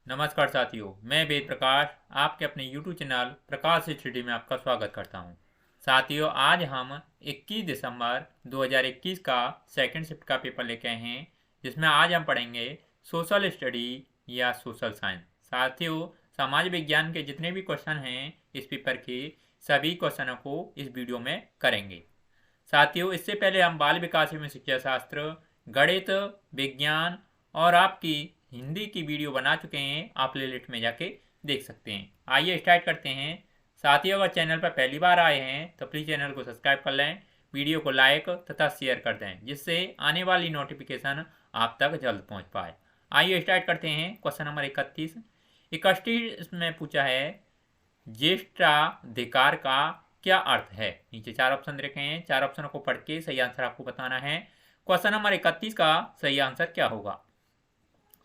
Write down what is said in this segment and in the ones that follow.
नमस्कार साथियों, मैं वेद प्रकाश आपके अपने YouTube चैनल प्रकाश स्टडी में आपका स्वागत करता हूं। साथियों, आज हम 21 दिसंबर 2021 का सेकंड शिफ्ट का पेपर लेके आए हैं, जिसमें आज हम पढ़ेंगे सोशल स्टडी या सोशल साइंस। साथियों, समाज विज्ञान के जितने भी क्वेश्चन हैं इस पेपर के, सभी क्वेश्चनों को इस वीडियो में करेंगे। साथियों, इससे पहले हम बाल विकास एवं शिक्षा शास्त्र, गणित, विज्ञान और आपकी हिंदी की वीडियो बना चुके हैं। आप प्लेलिस्ट में जाके देख सकते हैं। आइए स्टार्ट करते हैं। साथियों, अगर चैनल पर पहली बार आए हैं तो प्लीज़ चैनल को सब्सक्राइब कर लें, वीडियो को लाइक तथा शेयर कर दें, जिससे आने वाली नोटिफिकेशन आप तक जल्द पहुंच पाए। आइए स्टार्ट करते हैं। क्वेश्चन नंबर 31 में पूछा है, ज्येष्ठाधिकार का क्या अर्थ है। नीचे 4 ऑप्शन रखे हैं, 4 ऑप्शनों को पढ़ के सही आंसर आपको बताना है। क्वेश्चन नंबर 31 का सही आंसर क्या होगा।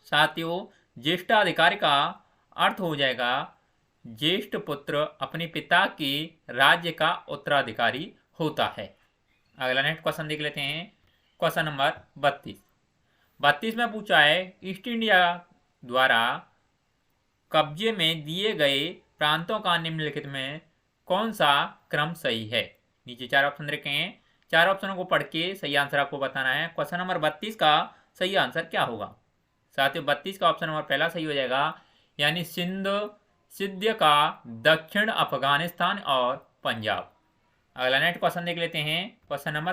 साथियों, ज्येष्ठाधिकारी का अर्थ हो जाएगा ज्येष्ठ पुत्र अपने पिता के राज्य का उत्तराधिकारी होता है। अगला नेक्स्ट क्वेश्चन देख लेते हैं। क्वेश्चन नंबर 32 में पूछा है, ईस्ट इंडिया द्वारा कब्जे में दिए गए प्रांतों का निम्नलिखित में कौन सा क्रम सही है। नीचे 4 ऑप्शन रखे हैं, 4 ऑप्शनों को पढ़ के सही आंसर आपको बताना है। क्वेश्चन नंबर 32 का सही आंसर क्या होगा। साथियों, 32 का ऑप्शन नंबर पहला सही हो जाएगा, यानी सिंध, सिंध का दक्षिण अफगानिस्तान और पंजाब। अगला नेक्स्ट क्वेश्चन देख लेते हैं। क्वेश्चन नंबर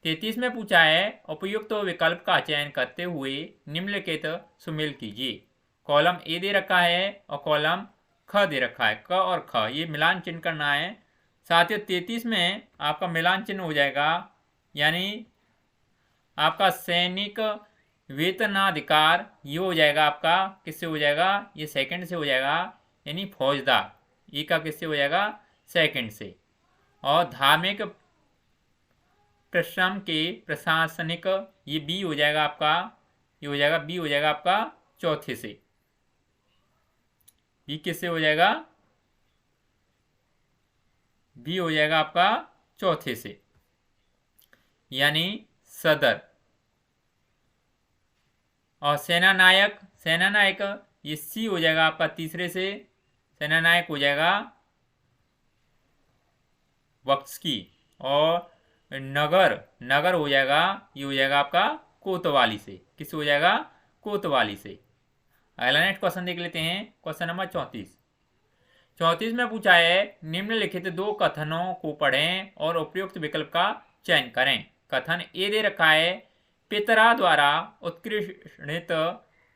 33 में पूछा है, उपयुक्त विकल्प का चयन करते हुए निम्नलिखित सुमेल कीजिए। कॉलम ए दे रखा है और कॉलम ख दे रखा है। क और ख ये मिलान चिन्ह करना है। साथियों, 33 में आपका मिलान चिन्ह हो जाएगा, यानी आपका सैनिक वेतनाधिकार ये हो जाएगा आपका, किससे हो जाएगा, ये सेकंड से हो जाएगा, यानी फौजदार। ये का किससे हो जाएगा, सेकंड से। और धार्मिक प्रश्रम के प्रशासनिक ये बी हो जाएगा आपका, ये हो जाएगा बी हो जाएगा आपका चौथे से। बी किससे हो जाएगा, बी हो जाएगा आपका चौथे से, यानी सदर। और सेनानायक, सेनानायक ये सी हो जाएगा आपका तीसरे से, सेनानायक हो जाएगा वक्सकी। और नगर, नगर हो जाएगा, ये हो जाएगा आपका कोतवाली से। किस हो जाएगा, कोतवाली से। अगला नेक्स्ट क्वेश्चन देख लेते हैं। क्वेश्चन नंबर 34 में पूछा है, निम्नलिखित दो कथनों को पढ़ें और उपयुक्त विकल्प का चयन करें। कथन ए दे रखा है, पितरा द्वारा उत्कृष्ट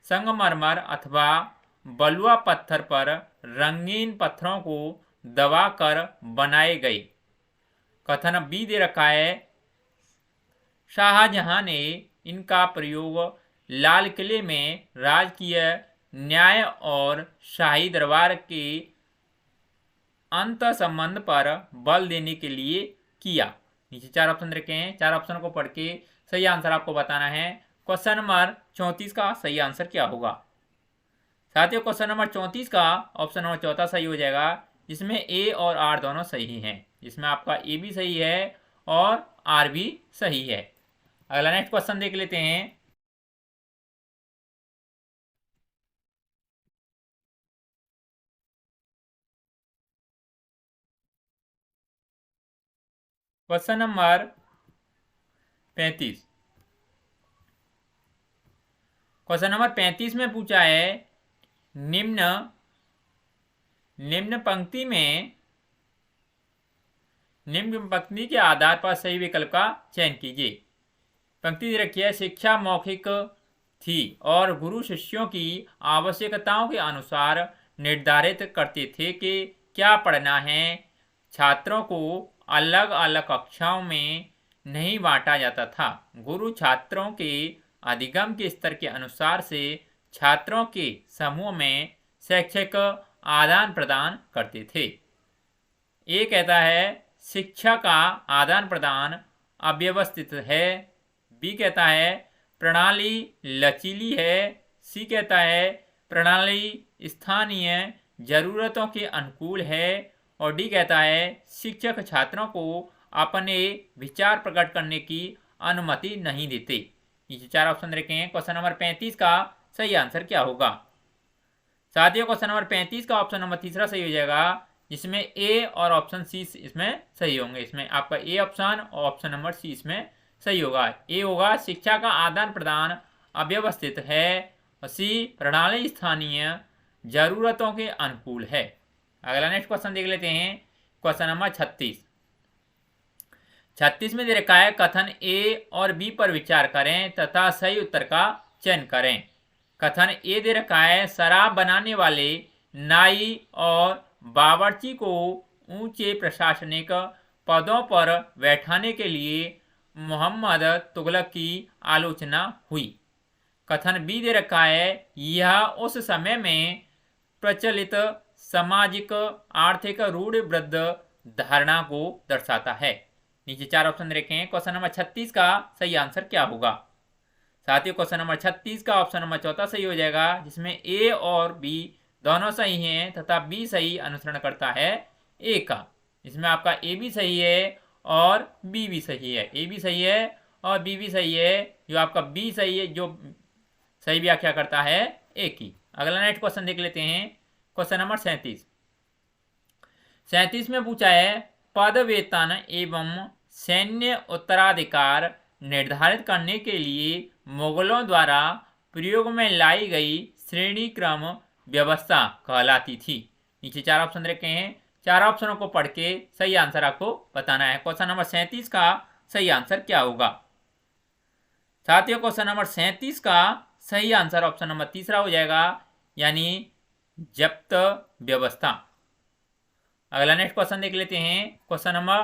संगमरमर अथवा बलुआ पत्थर पर रंगीन पत्थरों को दबाकर बनाए गए। कथन बी दे रखा है, शाहजहां ने इनका प्रयोग लाल किले में राजकीय न्याय और शाही दरबार के अंत संबंध पर बल देने के लिए किया। नीचे 4 ऑप्शन रखे हैं, 4 ऑप्शन को पढ़ के सही आंसर आपको बताना है। क्वेश्चन नंबर 34 का सही आंसर क्या होगा। साथियों, क्वेश्चन नंबर 34 का ऑप्शन नंबर चौथा सही हो जाएगा, जिसमें ए और आर दोनों सही हैं। जिसमें आपका ए भी सही है और आर भी सही है। अगला नेक्स्ट क्वेश्चन देख लेते हैं। Question number 35। क्वेश्चन नंबर 35 में पूछा है, निम्न पंक्ति के आधार पर सही विकल्प का चयन कीजिए। पंक्ति रखी है, शिक्षा मौखिक थी और गुरु शिष्यों की आवश्यकताओं के अनुसार निर्धारित करते थे कि क्या पढ़ना है। छात्रों को अलग अलग कक्षाओं में नहीं बांटा जाता था। गुरु छात्रों के अधिगम के स्तर के अनुसार से छात्रों के समूह में शैक्षिक आदान प्रदान करते थे। ये कहता है, शिक्षा का आदान प्रदान अव्यवस्थित है। बी कहता है, प्रणाली लचीली है। सी कहता है, प्रणाली स्थानीय जरूरतों के अनुकूल है। और डी कहता है, शिक्षक छात्रों को अपने विचार प्रकट करने की अनुमति नहीं देते। नीचे 4 ऑप्शन रखे हैं। क्वेश्चन नंबर 35 का सही आंसर क्या होगा। साथियों क्वेश्चन नंबर 35 का ऑप्शन नंबर तीसरा सही हो जाएगा, जिसमें ए और ऑप्शन सी इसमें सही होंगे। इसमें आपका ए ऑप्शन और ऑप्शन नंबर सी इसमें सही होगा। ए होगा शिक्षा का आदान प्रदान अव्यवस्थित है और सी प्रणाली स्थानीय जरूरतों के अनुकूल है। अगला नेक्स्ट क्वेश्चन देख लेते हैं, क्वेश्चन नंबर 36 में दे रखा है कथन ए और बी पर विचार करें तथा सही उत्तर का चयन करें। कथन ए दे रखा है शराब बनाने वाले नाई और बावर्ची को ऊंचे प्रशासनिक पदों पर बैठाने के लिए मोहम्मद तुगलक की आलोचना हुई। कथन बी दे रखा है यह उस समय में प्रचलित सामाजिक आर्थिक रूढ़िबद्ध धारणा को दर्शाता है। नीचे चार ऑप्शन देखें, क्वेश्चन नंबर 36 का सही आंसर क्या होगा। साथियों क्वेश्चन नंबर 36 का ऑप्शन नंबर चौथा सही हो जाएगा, जिसमें ए और बी दोनों सही हैं तथा बी सही अनुसरण करता है ए का। इसमें आपका ए भी सही है और बी भी सही है। ए भी सही है और बी भी सही है, जो आपका बी सही है, जो सही व्याख्या करता है ए की। अगला नेक्स्ट क्वेश्चन देख लेते हैं, क्वेश्चन नंबर 37 में पूछा है पद वेतन एवं सैन्य उत्तराधिकार निर्धारित करने के लिए मुगलों द्वारा प्रयोग में लाई गई श्रेणी क्रम व्यवस्था कहलाती थी। नीचे चार ऑप्शन रखे हैं, चार ऑप्शनों को पढ़ के सही आंसर आपको बताना है। क्वेश्चन नंबर 37 का सही आंसर क्या होगा। साथियों क्वेश्चन नंबर 37 का सही आंसर ऑप्शन नंबर तीसरा हो जाएगा, यानी जब्त व्यवस्था। अगला नेक्स्ट क्वेश्चन देख लेते हैं, क्वेश्चन नंबर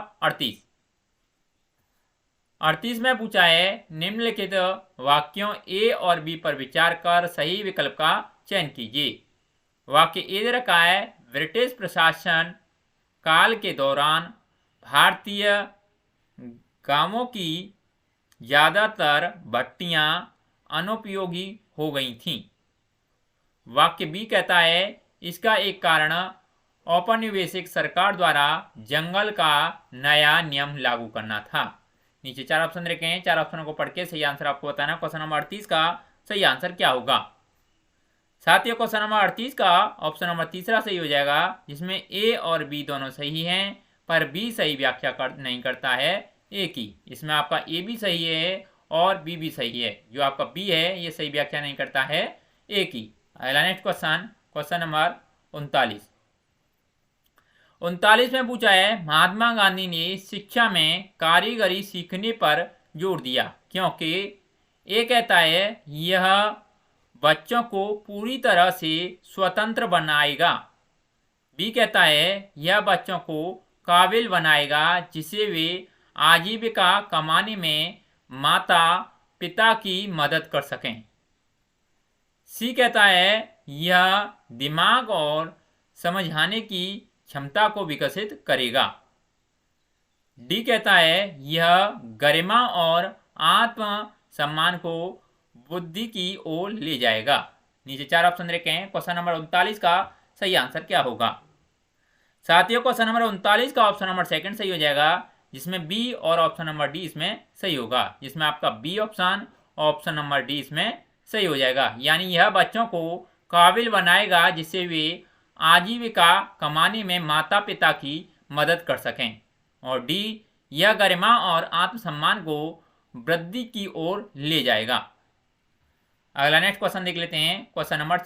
38 में पूछा है निम्नलिखित वाक्यों ए और बी पर विचार कर सही विकल्प का चयन कीजिए। वाक्य ए दे रखा है ब्रिटिश प्रशासन काल के दौरान भारतीय गांवों की ज्यादातर भट्टियां अनुपयोगी हो गई थीं। वाक्य बी कहता है इसका एक कारण औपनिवेशिक सरकार द्वारा जंगल का नया नियम लागू करना था। नीचे चार ऑप्शन रखे हैं, चार ऑप्शनों को पढ़ के सही आंसर आपको बताना। क्वेश्चन नंबर 38 का सही आंसर क्या होगा। साथियों क्वेश्चन नंबर 38 का ऑप्शन नंबर तीसरा सही हो जाएगा, जिसमें ए और बी दोनों सही हैं पर बी सही व्याख्या नहीं करता है ए की। इसमें आपका ए भी सही है और बी भी सही है, जो आपका बी है ये सही व्याख्या नहीं करता है ए की। अगला नेक्स्ट क्वेश्चन, क्वेश्चन नंबर 39 में पूछा है महात्मा गांधी ने शिक्षा में कारीगरी सीखने पर जोर दिया क्योंकि ए कहता है यह बच्चों को पूरी तरह से स्वतंत्र बनाएगा। बी कहता है यह बच्चों को काबिल बनाएगा जिससे वे आजीविका कमाने में माता पिता की मदद कर सकें। सी कहता है यह दिमाग और समझाने की क्षमता को विकसित करेगा। डी कहता है यह गरिमा और आत्म सम्मान को बुद्धि की ओर ले जाएगा। नीचे चार ऑप्शन रखे हैं, क्वेश्चन नंबर 39 का सही आंसर क्या होगा। साथियों क्वेश्चन नंबर 39 का ऑप्शन नंबर सेकंड सही हो जाएगा, जिसमें बी और ऑप्शन नंबर डी इसमें सही होगा। जिसमें आपका बी ऑप्शन और ऑप्शन नंबर डी इसमें सही हो जाएगा, यानी यह बच्चों को काबिल बनाएगा जिससे वे आजीविका कमाने में माता पिता की मदद कर सकें। और डी यह गरिमा और आत्मसम्मान को वृद्धि की ओर ले जाएगा। अगला नेक्स्ट क्वेश्चन देख लेते हैं, क्वेश्चन नंबर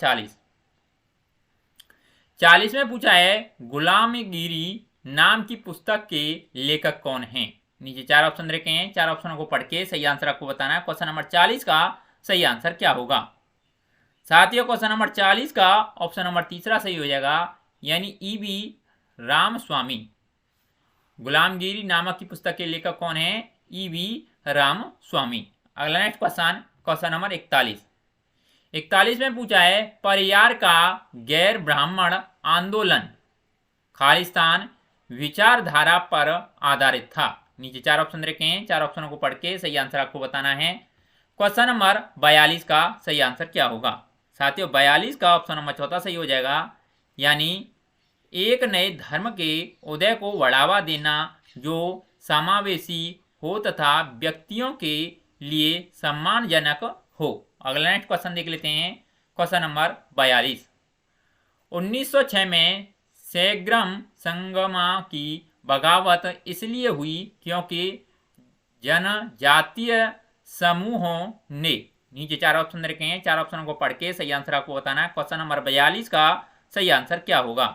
40 में पूछा है गुलामगिरी नाम की पुस्तक के लेखक कौन हैं। नीचे चार ऑप्शन रखे हैं, चार ऑप्शनों को पढ़ के सही आंसर आपको बताना है। क्वेश्चन नंबर 40 का सही आंसर क्या होगा। साथियों क्वेश्चन नंबर 40 का ऑप्शन नंबर तीसरा सही हो जाएगा, यानी ई.बी. रामस्वामी। गुलामगिरी नामक की पुस्तक के लेखक कौन है, ई.बी. रामस्वामी। अगला नेक्स्ट क्वेश्चन, क्वेश्चन नंबर 41 में पूछा है परियार का गैर ब्राह्मण आंदोलन खालिस्तान विचारधारा पर आधारित था। नीचे चार ऑप्शन रखे हैं, चार ऑप्शनों को पढ़ के सही आंसर आपको बताना है। क्वेश्चन नंबर 42 का सही आंसर क्या होगा। साथियों 42 का ऑप्शन नंबर चौथा सही हो जाएगा, यानी एक नए धर्म के उदय को बढ़ावा देना जो समावेशी हो तथा व्यक्तियों के लिए सम्मानजनक हो। अगला नेक्स्ट क्वेश्चन देख लेते हैं, क्वेश्चन नंबर 42। 1906 में सेग्रम संगमा की बगावत इसलिए हुई क्योंकि जनजातीय समूहों ने, नीचे 4 ऑप्शन रखे हैं, 4 ऑप्शन को पढ़ के सही आंसर आपको बताना है। क्वेश्चन नंबर 42 का सही आंसर क्या होगा?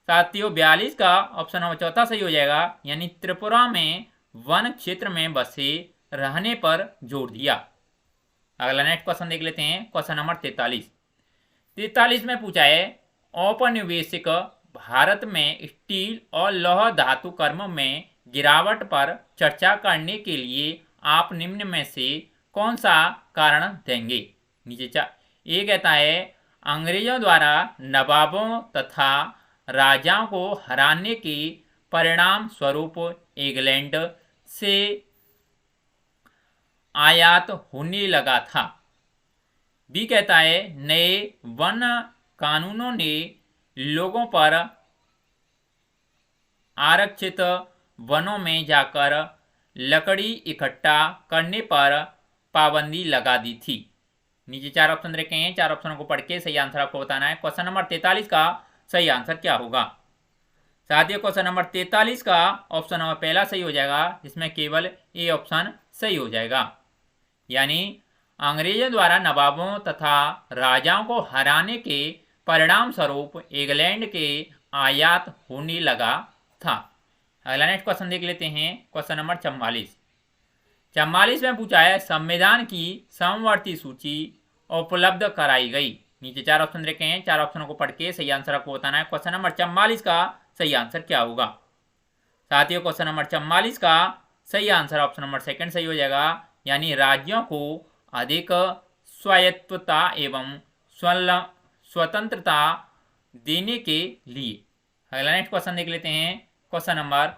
साथियों 42 का ऑप्शन नंबर चौथा सही हो जाएगा, यानी त्रिपुरा में वन क्षेत्र में बसे रहने पर जोर दिया। अगला नेक्स्ट क्वेश्चन देख लेते हैं, क्वेश्चन नंबर 43 में पूछा है औपनिवेशिक भारत में स्टील और लौह धातु कर्म में गिरावट पर चर्चा करने के लिए आप निम्न में से कौन सा कारण देंगे? नीचे ये कहता है अंग्रेजों द्वारा नवाबों तथा राजाओं को हराने के परिणाम स्वरूप इंग्लैंड से आयात होने लगा था। बी कहता है नए वन कानूनों ने लोगों पर आरक्षित वनों में जाकर लकड़ी इकट्ठा करने पर पाबंदी लगा दी थी। नीचे 4 ऑप्शन रखे हैं, 4 ऑप्शनों को पढ़ के सही आंसर आपको बताना है। क्वेश्चन नंबर 43 का सही आंसर क्या होगा? साथियों क्वेश्चन नंबर 43 का ऑप्शन नंबर पहला सही हो जाएगा, जिसमें केवल ए ऑप्शन सही हो जाएगा, यानी अंग्रेजों द्वारा नवाबों तथा राजाओं को हराने के परिणाम स्वरूप इंग्लैंड के आयात होने लगा था। अगला नेक्स्ट क्वेश्चन देख लेते हैं, क्वेश्चन नंबर 44 में पूछा है संविधान की समवर्ती सूची उपलब्ध कराई गई। नीचे 4 ऑप्शन रखे हैं, 4 ऑप्शनों को पढ़ के सही आंसर आपको बताना है। क्वेश्चन नंबर 44 का सही आंसर क्या होगा? साथियों क्वेश्चन नंबर 44 का सही आंसर ऑप्शन नंबर सेकंड सही हो जाएगा, यानी राज्यों को अधिक स्वायत्तता एवं स्वतंत्रता देने के लिए। अगला नेक्स्ट क्वेश्चन देख लेते हैं, क्वेश्चन नंबर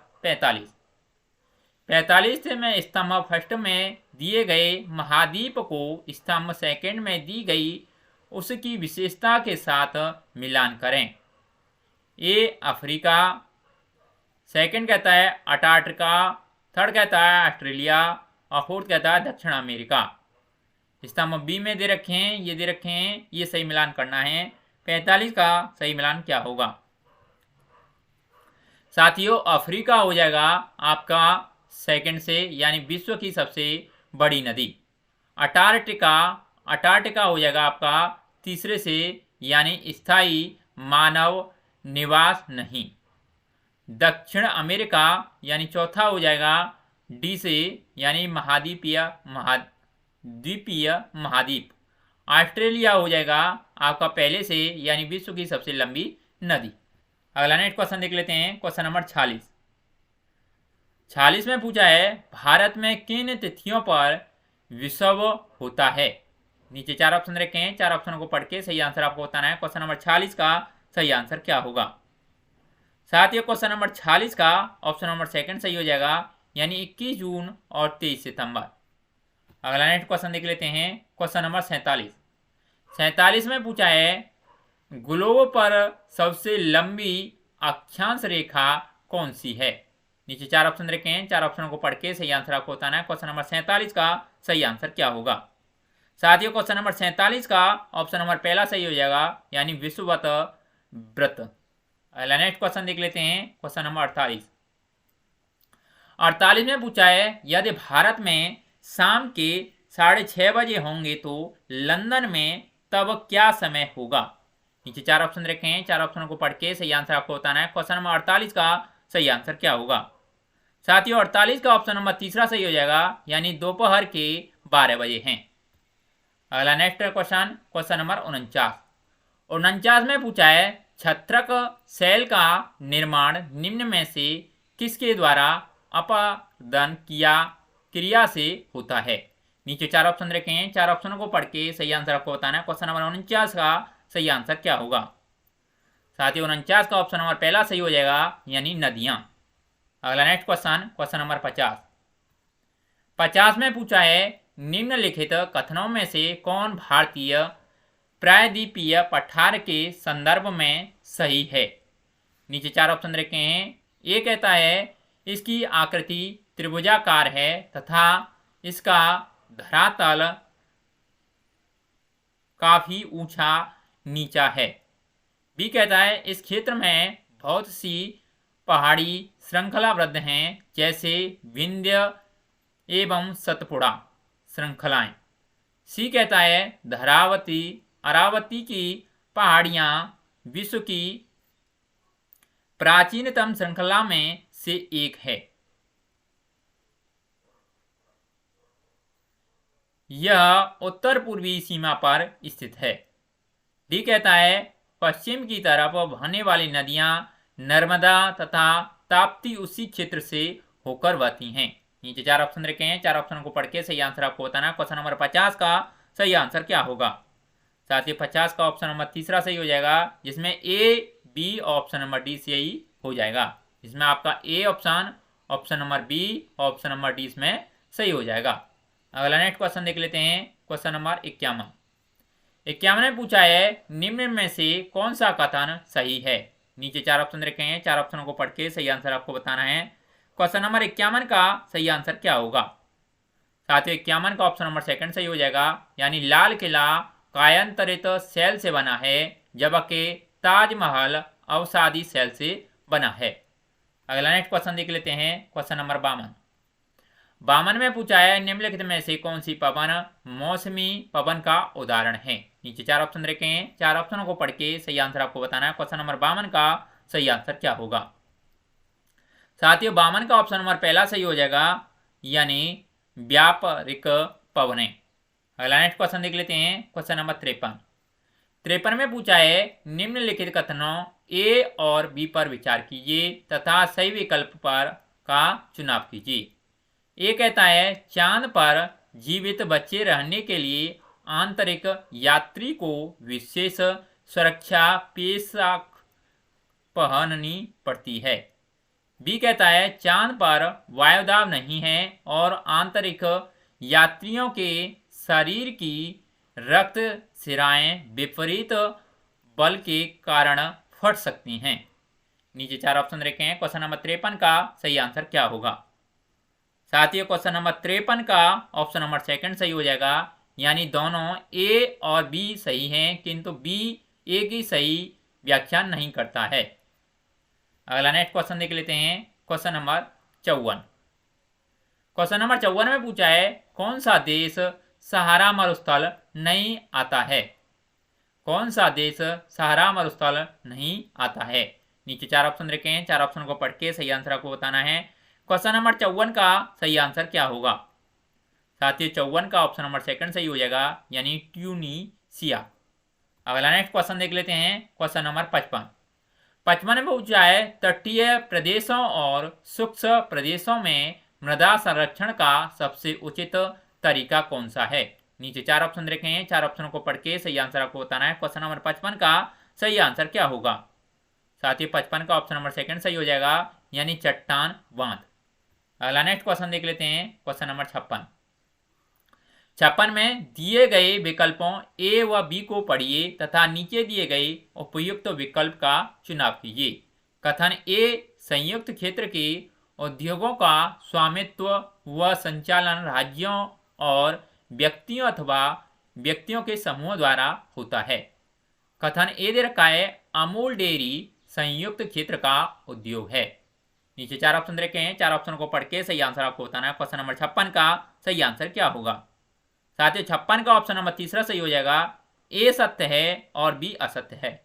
45 में स्तंभ फर्स्ट में दिए गए महाद्वीप को स्तंभ सेकंड में दी गई उसकी विशेषता के साथ मिलान करें। ए अफ्रीका, सेकंड कहता है अंटार्कटिका, थर्ड कहता है ऑस्ट्रेलिया और फोर्थ कहता है दक्षिण अमेरिका। स्तंभ बी में दे रखे हैं, ये दे रखे हैं, ये सही मिलान करना है। 45 का सही मिलान क्या होगा? साथियों अफ्रीका हो जाएगा आपका सेकंड से, यानी विश्व की सबसे बड़ी नदी। अंटार्कटिका हो जाएगा आपका तीसरे से, यानी स्थायी मानव निवास नहीं। दक्षिण अमेरिका यानी चौथा हो जाएगा डी से, यानी द्वीपीय महाद्वीप। ऑस्ट्रेलिया हो जाएगा आपका पहले से, यानी विश्व की सबसे लंबी नदी। अगला नेक्स्ट क्वेश्चन देख लेते हैं, क्वेश्चन नंबर 46 में पूछा है भारत में किन तिथियों पर विषुव होता है? नीचे 4 ऑप्शन रखे हैं, 4 ऑप्शनों को पढ़ के सही आंसर आपको बताना है। क्वेश्चन नंबर 46 का सही आंसर क्या होगा? साथियों क्वेश्चन नंबर 46 का ऑप्शन नंबर सेकंड सही हो जाएगा, यानी 21 जून और 23 सितंबर। अगला नेक्स्ट क्वेश्चन देख लेते हैं, क्वेश्चन नंबर 47 में पूछा है ग्लोब पर सबसे लंबी अक्षांश रेखा कौन सी है? नीचे 4 ऑप्शन रखे हैं, 4 ऑप्शनों को पढ़ के सही आंसर आपको बताना है। क्वेश्चन नंबर 47 का सही आंसर क्या होगा? साथियों क्वेश्चन नंबर 47 का ऑप्शन नंबर पहला सही हो जाएगा, यानी विषुवत व्रत। अगला नेक्स्ट क्वेश्चन देख लेते हैं, क्वेश्चन नंबर 48 में पूछा है यदि भारत में शाम के 6:30 बजे होंगे तो लंदन में तब क्या समय होगा? नीचे 4 ऑप्शन रखे हैं, 4 ऑप्शनों को पढ़ के सही आंसर आपको बताना है। क्वेश्चन नंबर 48 का सही आंसर क्या होगा? साथियों 48 का ऑप्शन नंबर तीसरा सही हो जाएगा, यानी दोपहर के 12 बजे हैं। अगला नेक्स्ट क्वेश्चन नंबर 49 में पूछा है छत्रक सेल का निर्माण निम्न में से किसके द्वारा अपादन क्रिया से होता है? नीचे 4 ऑप्शन रखे हैं, 4 ऑप्शनों को पढ़ के सही आंसर आपको बताना है। क्वेश्चन नंबर 49 का सही आंसर क्या होगा? साथियों 49 का ऑप्शन नंबर पहला सही हो जाएगा, यानी नदियां। अगला नेक्स्ट क्वेश्चन नंबर 50 में पूछा है निम्नलिखित कथनों में से कौन भारतीय प्रायद्वीपीय पठार के संदर्भ में सही है? नीचे 4 ऑप्शन रखे हैं। ये कहता है इसकी आकृति त्रिभुजाकार है तथा इसका धरातल काफी ऊंचा नीचा है। बी कहता है इस क्षेत्र में बहुत सी पहाड़ी श्रृंखलाबद्ध हैं, जैसे विंध्य एवं सतपुड़ा श्रृंखलाएं। सी कहता है धरावती अरावती की पहाड़ियां विश्व की प्राचीनतम श्रृंखला में से एक है। यह उत्तर पूर्वी सीमा पर स्थित है। डी कहता है पश्चिम की तरफ बहने वाली नदियां नर्मदा तथा ताप्ती उसी क्षेत्र से होकर बहती हैं। नीचे 4 ऑप्शन रखे हैं, 4 ऑप्शन को पढ़ के सही आंसर आपको बताना। क्वेश्चन नंबर 50 का सही आंसर क्या होगा। साथ ही 50 का ऑप्शन नंबर तीसरा सही हो जाएगा, जिसमें A B option number D सही हो जाएगा। इसमें आपका A option, option number B, option number D इसमें सही हो जाएगा। अगला नेक्स्ट क्वेश्चन देख लेते हैं। क्वेश्चन नंबर 51 में पूछा है निम्न में से कौन सा कथन सही है। नीचे 4 ऑप्शन रखे हैं, 4 ऑप्शनों को पढ़ के सही आंसर आपको बताना है। क्वेश्चन नंबर 51 का सही आंसर क्या होगा। साथियों 51 का ऑप्शन नंबर सेकंड सही हो जाएगा, यानी लाल किला कायांतरित सेल से बना है, जबकि ताजमहल अवसादी सेल से बना है। अगला नेक्स्ट क्वेश्चन देख लेते हैं। क्वेश्चन नंबर 52 में पूछा है निम्नलिखित में से कौन सी पवन मौसमी पवन का उदाहरण है। नीचे 4 ऑप्शन रखे हैं, 4 ऑप्शनों को पढ़ के सही आंसर आपको बताना है। क्वेश्चन नंबर 52 का सही आंसर क्या होगा। साथियों 52 का ऑप्शन नंबर पहला सही हो जाएगा, यानी व्यापारिक पवने। अगला नेक्स्ट क्वेश्चन देख लेते हैं। क्वेश्चन नंबर 53 में पूछा है निम्नलिखित कथनों ए और बी पर विचार कीजिए तथा सही विकल्प पर का चुनाव कीजिए। ए कहता है चांद पर जीवित बचे रहने के लिए आंतरिक यात्री को विशेष सुरक्षा पोशाक पहननी पड़ती है। बी कहता है चांद पर वायुदाब नहीं है और आंतरिक यात्रियों के शरीर की रक्त सिराएं विपरीत बल के कारण फट सकती हैं। नीचे 4 ऑप्शन रखे हैं। क्वेश्चन नंबर 53 का सही आंसर क्या होगा। साथियों क्वेश्चन नंबर 53 का ऑप्शन नंबर सेकंड सही हो जाएगा, यानी दोनों ए और बी सही हैं, किंतु बी ए की सही व्याख्या नहीं करता है। अगला नेक्स्ट क्वेश्चन देख लेते हैं। क्वेश्चन नंबर 54 में पूछा है कौन सा देश सहारा मरुस्थल नहीं आता है। कौन सा देश सहारा मरुस्थल नहीं आता है। नीचे 4 ऑप्शन रखे हैं, 4 ऑप्शन को पढ़ के सही आंसर आपको बताना है। क्वेश्चन नंबर 54 का सही आंसर क्या होगा। साथियों 54 का ऑप्शन नंबर सेकंड सही हो जाएगा, यानी ट्यूनीशिया। अगला नेक्स्ट क्वेश्चन देख लेते हैं। क्वेश्चन नंबर 55 में पूछा है तटीय प्रदेशों और शुष्क प्रदेशों में मृदा संरक्षण का सबसे उचित तरीका कौन सा है। नीचे 4 ऑप्शन रखे हैं, 4 ऑप्शनों को पढ़ के सही आंसर आपको बताना है। क्वेश्चन नंबर 55 का सही आंसर क्या होगा। साथ ही 55 का ऑप्शन नंबर सेकंड सही हो जाएगा, यानी चट्टान बांध। अगला नेक्स्ट क्वेश्चन देख लेते हैं। क्वेश्चन नंबर 56 में दिए गए विकल्पों ए व बी को पढ़िए तथा नीचे दिए गए उपयुक्त विकल्प का चुनाव कीजिए। कथन ए संयुक्त क्षेत्र के उद्योगों का स्वामित्व व संचालन राज्यों और व्यक्तियों अथवा व्यक्तियों के समूह द्वारा होता है। कथन ए दे रखा है अमूल डेयरी संयुक्त क्षेत्र का उद्योग है। नीचे 4 ऑप्शन रखे हैं, 4 ऑप्शन को पढ़ के सही आंसर आपको बताना है। क्वेश्चन नंबर 56 का सही आंसर क्या होगा। साथ ही 56 का ऑप्शन नंबर तीसरा सही हो जाएगा, ए सत्य है और बी असत्य है।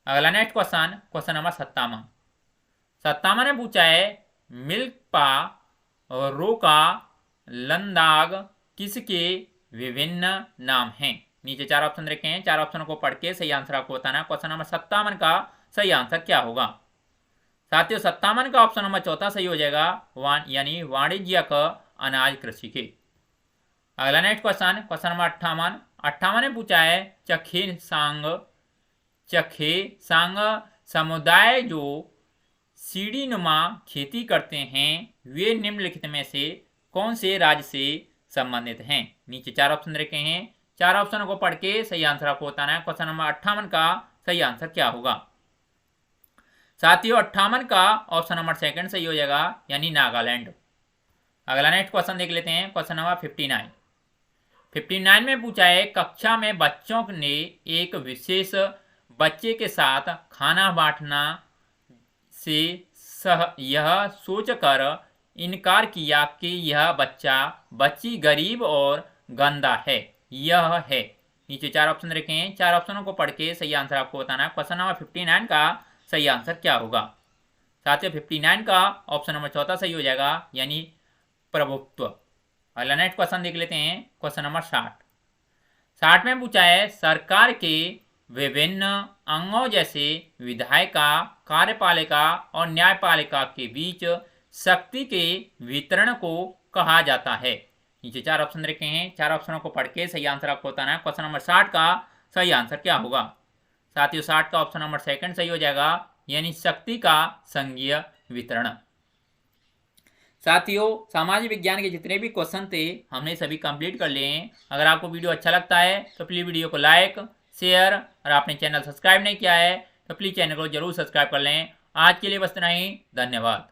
अगला नेक्स्ट क्वेश्चन नंबर 57 ने पूछा है मिल्कपा रोका लंदाग किसके विभिन्न नाम हैं। नीचे 4 ऑप्शन रखे हैं, 4 ऑप्शनों को पढ़ के सही आंसर आपको बताना है। क्वेश्चन नंबर 57 का सही आंसर क्या होगा। साथियों 57 का ऑप्शन नंबर चौथा सही हो जाएगा, यानी वाणिज्यिक अनाज कृषि के। अगला नेक्स्ट क्वेश्चन नंबर 58 ने पूछा है चखे सांग समुदाय जो सीढ़ीनुमा खेती करते हैं वे निम्नलिखित में से कौन से राज्य से संबंधित हैं। नीचे 4 ऑप्शन रखे हैं, 4 ऑप्शनों को पढ़ के सही आंसर आपको बताना है। क्वेश्चन नंबर 58 का सही आंसर क्या होगा। साथियों 58 का ऑप्शन नंबर सेकंड सही हो जाएगा, यानी नागालैंड। अगला नेक्स्ट क्वेश्चन देख लेते हैं। क्वेश्चन नंबर 59 में पूछा है, कक्षा में बच्चों ने एक विशेष बच्चे के साथ खाना बांटना से यह सोचकर इनकार किया कि यह बच्ची गरीब और गंदा है। यह है, नीचे 4 ऑप्शन रखे हैं, 4 ऑप्शनों को पढ़ के सही आंसर आपको बताना है। क्वेश्चन नंबर 59 का सही आंसर क्या होगा? साथियों 59 का ऑप्शन नंबर चौथा सही हो जाएगा, यानी प्रभुत्व। अगला नेक्स्ट क्वेश्चन देख लेते हैं, क्वेश्चन नंबर 60 में पूछा है, सरकार के विभिन्न अंगों जैसे विधायिका, कार्यपालिका और न्यायपालिका के बीच शक्ति के वितरण को कहा जाता है। नीचे 4 ऑप्शन रखे हैं, 4 ऑप्शनों को पढ़ के सही आंसर आपको बताना है। क्वेश्चन नंबर 60 का सही आंसर क्या होगा? साथियों 60 का ऑप्शन नंबर सेकंड सही हो जाएगा, यानी शक्ति का संघीय वितरण। साथियों सामाजिक विज्ञान के जितने भी क्वेश्चन थे हमने सभी कंप्लीट कर लिए हैं। अगर आपको वीडियो अच्छा लगता है तो प्लीज़ वीडियो को लाइक, शेयर और आपने चैनल सब्सक्राइब नहीं किया है तो प्लीज़ चैनल को जरूर सब्सक्राइब कर लें। आज के लिए बस इतना ही, धन्यवाद।